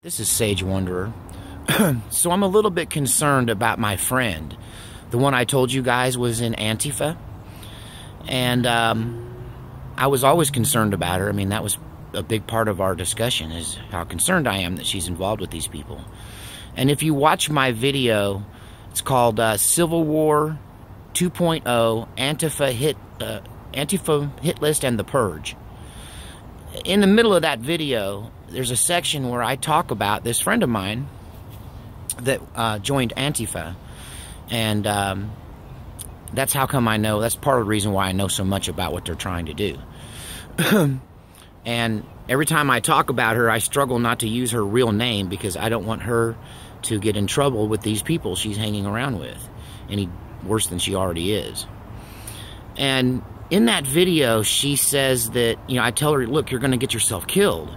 This is Sage Wanderer. So I'm a little bit concerned about my friend, the one I told you guys was in Antifa. And I was always concerned about her. I mean, that was a big part of our discussion, is how concerned I am that she's involved with these people. And if you watch my video, it's called Civil War 2.0, Antifa Hit List and the Purge. In the middle of that video, there's a section where I talk about this friend of mine that joined Antifa. And that's how come I know, that's part of the reason why I know so much about what they're trying to do. And every time I talk about her, I struggle not to use her real name because I don't want her to get in trouble with these people she's hanging around with, any worse than she already is. And in that video, she says that, you know, I tell her, look, you're going to get yourself killed.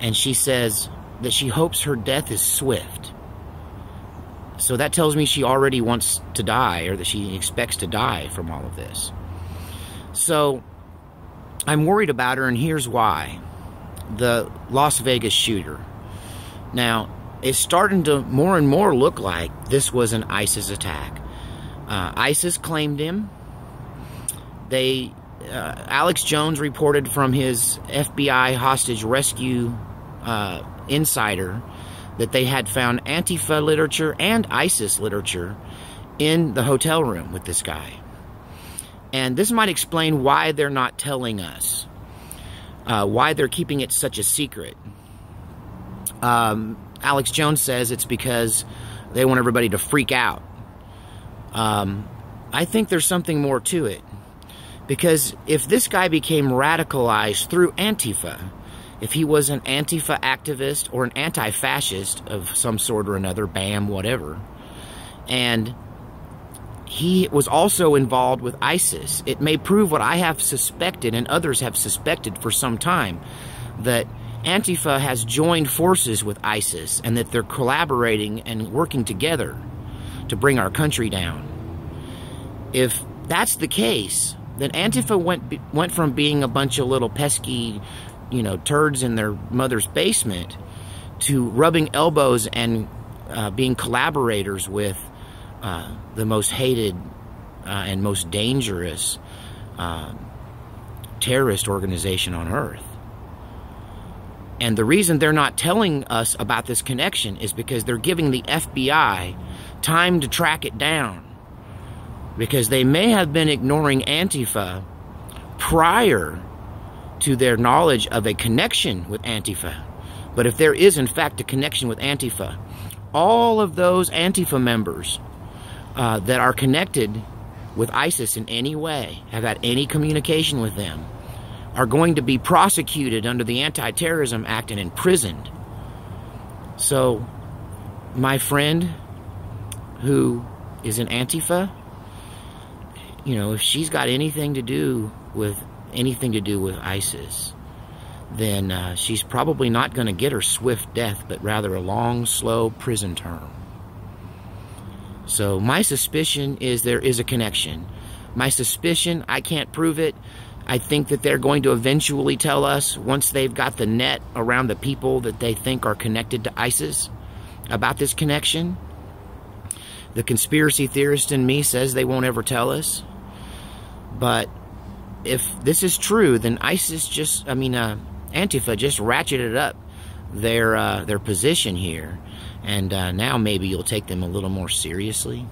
And she says that she hopes her death is swift. So that tells me she already wants to die, or that she expects to die from all of this. So I'm worried about her, and here's why. The Las Vegas shooter. Now, it's starting to more and more look like this was an ISIS attack. ISIS claimed him. Alex Jones reported from his FBI hostage rescue insider that they had found Antifa literature and ISIS literature in the hotel room with this guy. And this might explain why they're not telling us, why they're keeping it such a secret. Alex Jones says it's because they want everybody to freak out. I think there's something more to it. Because if this guy became radicalized through Antifa, if he was an Antifa activist or an anti-fascist of some sort or another, BAM, whatever, and he was also involved with ISIS, it may prove what I have suspected and others have suspected for some time, that Antifa has joined forces with ISIS and that they're collaborating and working together to bring our country down. If that's the case, then Antifa went from being a bunch of little pesky, you know, turds in their mother's basement to rubbing elbows and being collaborators with the most hated and most dangerous terrorist organization on earth. And the reason they're not telling us about this connection is because they're giving the FBI time to track it down. Because they may have been ignoring Antifa prior to their knowledge of a connection with Antifa. But if there is, in fact, a connection with Antifa, all of those Antifa members that are connected with ISIS in any way, have had any communication with them, are going to be prosecuted under the Anti-Terrorism Act and imprisoned. So, my friend who is in Antifa, you know, if she's got anything to do with ISIS, then she's probably not going to get her swift death, but rather a long, slow prison term. So my suspicion is there is a connection. My suspicion, I can't prove it. I think that they're going to eventually tell us, once they've got the net around the people that they think are connected to ISIS, about this connection. The conspiracy theorist in me says they won't ever tell us. But if this is true, then ISIS Antifa just ratcheted up their position here. And now maybe you'll take them a little more seriously.